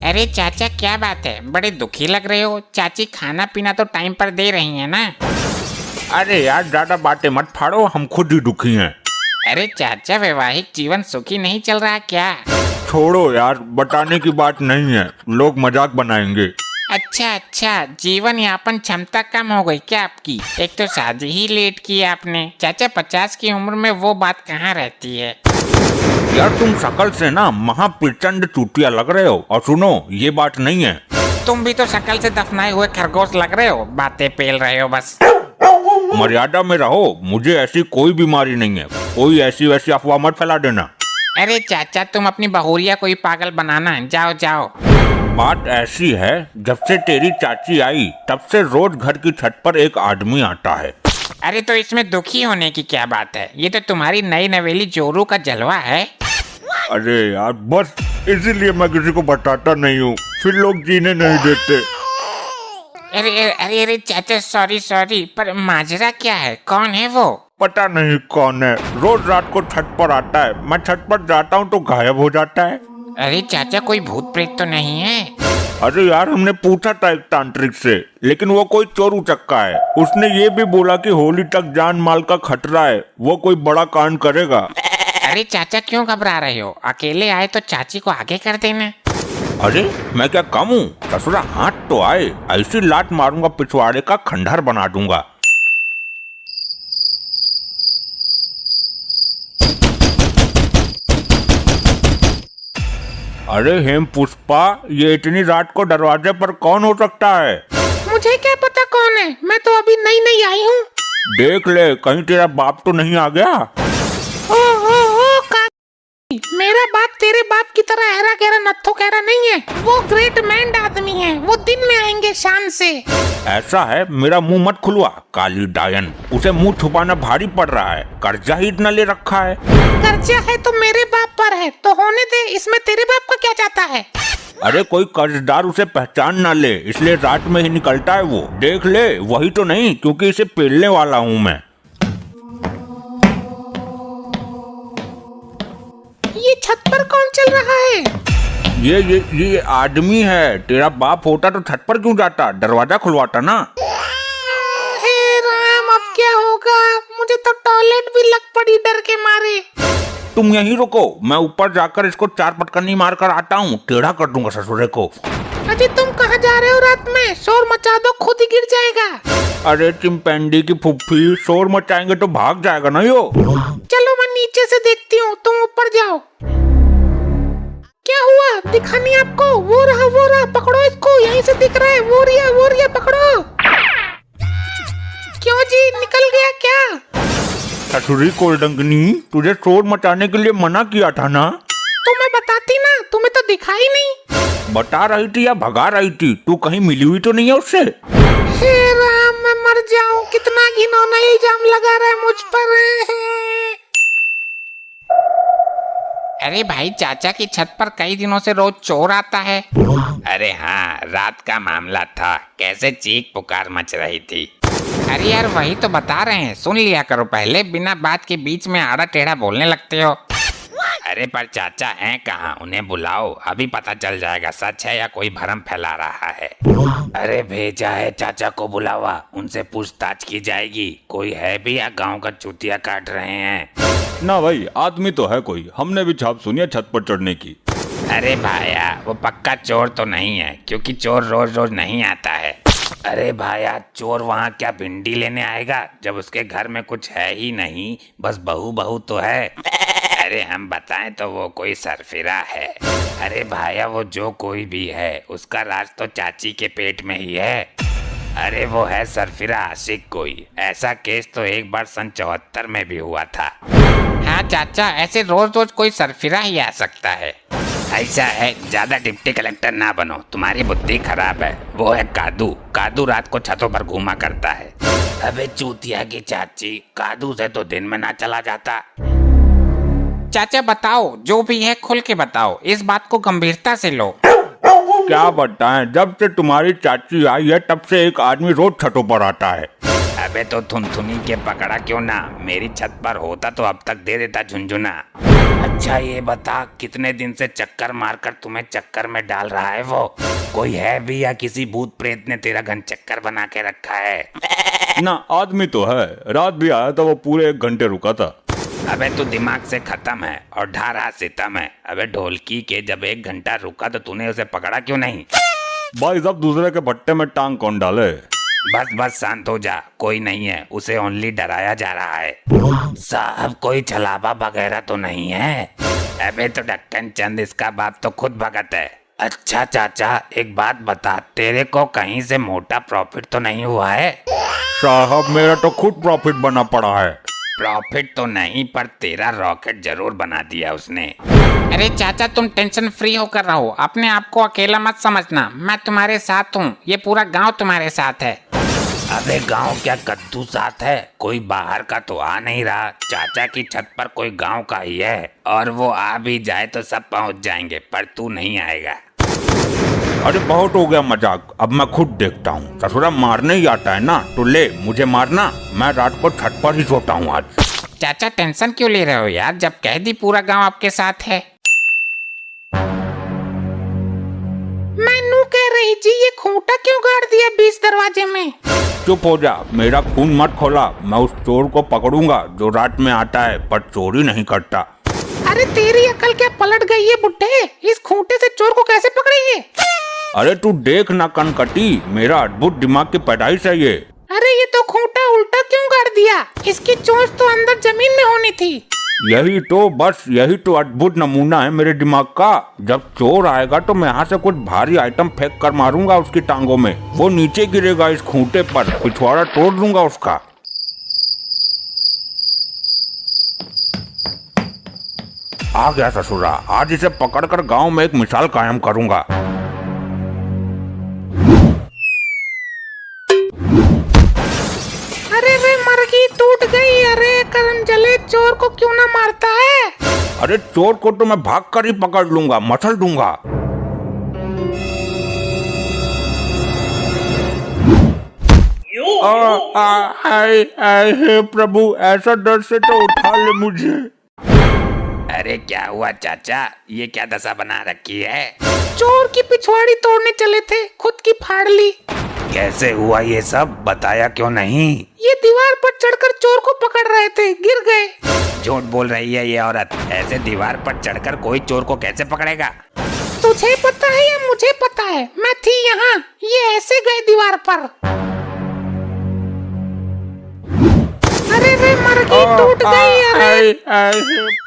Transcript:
अरे चाचा क्या बात है, बड़े दुखी लग रहे हो। चाची खाना पीना तो टाइम पर दे रही है ना। अरे यार ज्यादा बातें मत फाड़ो, हम खुद ही दुखी हैं। अरे चाचा वैवाहिक जीवन सुखी नहीं चल रहा क्या? छोड़ो यार, बताने की बात नहीं है, लोग मजाक बनाएंगे। अच्छा, जीवन यापन क्षमता कम हो गई क्या आपकी? एक तो शादी ही लेट की आपने। चाचा 50 की उम्र में वो बात कहाँ रहती है। यार तुम शकल से ना महाप्रचंड चूतिया लग रहे हो। और सुनो, ये बात नहीं है। तुम भी तो शक्ल से दफनाए हुए खरगोश लग रहे हो, बातें पेल रहे हो बस। मर्यादा में रहो, मुझे ऐसी कोई बीमारी नहीं है। कोई ऐसी वैसी अफवाह मत फैला देना। अरे चाचा तुम अपनी बहुरिया को ही पागल बनाना। जाओ। बात ऐसी है, जब से तेरी चाची आई तब से रोज घर की छत पर एक आदमी आता है। अरे तो इसमें दुखी होने की क्या बात है, ये तो तुम्हारी नई नवेली जोरू का जलवा है। अरे यार बस इसीलिए मैं किसी को बताता नहीं हूँ, फिर लोग जीने नहीं देते। अरे चाचा सॉरी, पर माजरा क्या है, कौन है वो? पता नहीं कौन है, रोज रात को छत पर आता है। मैं छत पर जाता हूँ तो गायब हो जाता है। अरे चाचा कोई भूत प्रेत तो नहीं है? अरे यार हमने पूछा था एक तांत्रिक से, लेकिन वो कोई चोर उचक्का है। उसने ये भी बोला कि होली तक जान माल का खतरा है, वो कोई बड़ा कांड करेगा। अरे चाचा क्यों घबरा रहे हो, अकेले आए तो चाची को आगे कर देना। अरे मैं क्या कम हूँ, ससुरा हाथ तो आए, ऐसी लात मारूंगा पिछवाड़े का खंडहर बना दूंगा। अरे हेम पुष्पा, ये इतनी रात को दरवाजे पर कौन हो सकता है? मुझे क्या पता कौन है, मैं तो अभी नई आई हूँ। देख ले कहीं तेरा बाप तो नहीं आ गया। मेरा बाप तेरे बाप की तरह हैरा गहरा नत्थो कहरा नहीं है। वो ग्रेट मैन आदमी है, वो दिन में आएंगे शान से। ऐसा है, मेरा मुंह मत खुलवा काली डायन, उसे मुंह छुपाना भारी पड़ रहा है, कर्जा ही इतना ले रखा है। कर्जा है तो मेरे बाप पर है, तो होने दे, इसमें तेरे बाप का क्या जाता है। अरे कोई कर्जदार उसे पहचान ना ले, इसलिए रात में ही निकलता है वो। देख ले, वही तो नहीं, क्योंकि इसे पेलने वाला हूँ मैं। ये छत पर कौन चल रहा है? ये आदमी है। तेरा बाप होता तो छत पर क्यों जाता, दरवाजा खुलवाता ना। हे राम, अब क्या होगा? मुझे तो टॉयलेट भी लग पड़ी डर के मारे। तुम यहीं रुको, मैं ऊपर जाकर इसको 4 पटकनी मार कर आता हूँ, टेढ़ा कर दूंगा ससुरे को। अजी तुम कहाँ जा रहे हो रात में? शोर मचा दो, खुद ही गिर जाएगा। अरे चिंपैंडी की फुफ्फी, शोर मचाएंगे तो भाग जाएगा ना यो। चलो मैं नीचे से देखती हूँ, तुम ऊपर जाओ। क्या हुआ, दिखा नहीं आपको? वो रहा, पकड़ो इसको, यहीं से दिख रहा है। वो रिया पकड़ो। क्यों जी, निकल गया क्या? ससुरी कोल्डंगनी, तुझे शोर मचाने के लिए मना किया था ना। तो मैं बताती ना, तुम्हें तो दिखाई नहीं। बता रही थी या भगा रही थी? तू कहीं मिली हुई तो नहीं है उससे? हे राम, मैं मर जाऊं, कितना घिनौना इल्जाम लगा रहा है मुझ पर। अरे भाई, चाचा की छत पर कई दिनों से रोज चोर आता है। अरे हाँ, रात का मामला था, कैसे चीख पुकार मच रही थी। अरे यार वही तो बता रहे हैं, सुन लिया करो पहले, बिना बात के बीच में आड़ा टेढ़ा बोलने लगते हो। अरे पर चाचा हैं कहाँ, उन्हें बुलाओ, अभी पता चल जाएगा सच है या कोई भरम फैला रहा है। अरे भेजा है चाचा को बुलावा, उनसे पूछताछ की जाएगी, कोई है भी या गांव का चूतिया काट रहे हैं। ना भाई, आदमी तो है कोई, हमने भी छाप सुनी है छत पर चढ़ने की। अरे भाया, वो पक्का चोर तो नहीं है, क्योंकि चोर रोज रोज नहीं आता है। अरे भाया, चोर वहाँ क्या भिंडी लेने आएगा, जब उसके घर में कुछ है ही नहीं, बस बहू तो है। अरे हम बताएं तो वो कोई सरफिरा है। अरे भाया, वो जो कोई भी है, उसका राज तो चाची के पेट में ही है। अरे वो है सरफिरा आशिक कोई। ऐसा केस तो एक बार सन 74 में भी हुआ था। हाँ चाचा, ऐसे रोज रोज कोई सरफिरा ही आ सकता है। ऐसा है, ज्यादा डिप्टी कलेक्टर ना बनो, तुम्हारी बुद्धि खराब है। वो है कादू रात को छतों पर घूमा करता है। अबे चूतिया की चाची, कादू से तो दिन में ना चला जाता। चाचा बताओ, जो भी है खुल के बताओ, इस बात को गंभीरता से लो। क्या बताएं, जब से तुम्हारी चाची आई है तब से एक आदमी रोज छतों पर आता है। अबे तो थुनथुनी के पकड़ा क्यों ना, मेरी छत पर होता तो अब तक दे देता झुनझुना। अच्छा ये बता, कितने दिन से चक्कर मारकर तुम्हें चक्कर में डाल रहा है वो? कोई है भी या किसी भूत प्रेत ने तेरा घन चक्कर बना के रखा है? ना, आदमी तो है, रात भी आया था, वो पूरे 1 घंटे रुका था। अबे तू दिमाग से खत्म है और ढा रहा सितम है। अबे ढोलकी के जब 1 घंटा रुका तो तूने उसे पकड़ा क्यों नहीं? भाई साहब, दूसरे के भट्टे में टांग कौन डाले? बस बस शांत हो जा, कोई नहीं है, उसे ओनली डराया जा रहा है। साहब कोई छलावा वगैरह तो नहीं है? अबे तो ढक्कन चंद इसका बाप तो खुद भगत है। अच्छा चाचा एक बात बता, तेरे को कहीं से मोटा प्रॉफिट तो नहीं हुआ है? साहब मेरा तो खुद प्रॉफिट बना पड़ा है। प्रॉफिट तो नहीं, पर तेरा रॉकेट जरूर बना दिया उसने। अरे चाचा तुम टेंशन फ्री होकर रहो, अपने आप को अकेला मत समझना, मैं तुम्हारे साथ हूँ, ये पूरा गांव तुम्हारे साथ है। अबे गांव क्या कद्दू साथ है, कोई बाहर का तो आ नहीं रहा। चाचा की छत पर कोई गांव का ही है, और वो आ भी जाए तो सब पहुंच जाएंगे, पर तू नहीं आएगा। अरे बहुत हो गया मजाक, अब मैं खुद देखता हूँ। ससुरा मारने ही आता है ना, तो ले मुझे मारना, मैं रात को छत पर ही सोता हूँ आज। चाचा टेंशन क्यों ले रहे हो यार, जब कह दी पूरा गांव आपके साथ है। मैनू कह रही जी, ये खूंटा क्यों गाड़ दिया बीच दरवाजे में? चुप हो जा, मेरा खून मत खोला। मैं उस चोर को पकड़ूंगा जो रात में आता है पर चोरी नहीं करता। अरे तेरी अकल क्या पलट गई है बुड्ढे, इस खूंटे से चोर को कैसे पकड़ेंगे? अरे तू देख ना कनकटी, मेरा अद्भुत दिमाग की पैदाइश है ये। अरे ये तो खूंटा उल्टा क्यों गाड़ दिया, इसकी चोंच तो अंदर जमीन में होनी थी। यही तो अद्भुत नमूना है मेरे दिमाग का। जब चोर आएगा तो मैं यहाँ से कुछ भारी आइटम फेंक कर मारूंगा उसकी टांगों में, वो नीचे गिरेगा इस खूंटे पर, पिछवाड़ा तोड़ दूंगा उसका। आ गया ससुरा, आज इसे पकड़कर गांव में एक मिसाल कायम करूंगा। अरे वे मरगी टूट गई, अरे करम जले, चोर को क्यों ना मारता है? अरे चोर को तो मैं भाग कर ही पकड़ लूंगा, मसल दूंगा। हे प्रभु, ऐसा दर्द से तो उठा ले मुझे। अरे क्या हुआ चाचा, ये क्या दशा बना रखी है? चोर की पिछवाड़ी तोड़ने चले थे, खुद की फाड़ ली। कैसे हुआ ये सब, बताया क्यों नहीं? ये दीवार पर चढ़कर चोर को पकड़ रहे थे, गिर गए। झूठ बोल रही है ये औरत, ऐसे दीवार पर चढ़कर कोई चोर को कैसे पकड़ेगा? तुझे पता है या मुझे पता है, मैं थी यहाँ, ये ऐसे गए दीवार पर। अरे वे मरगी टूट गई, अरे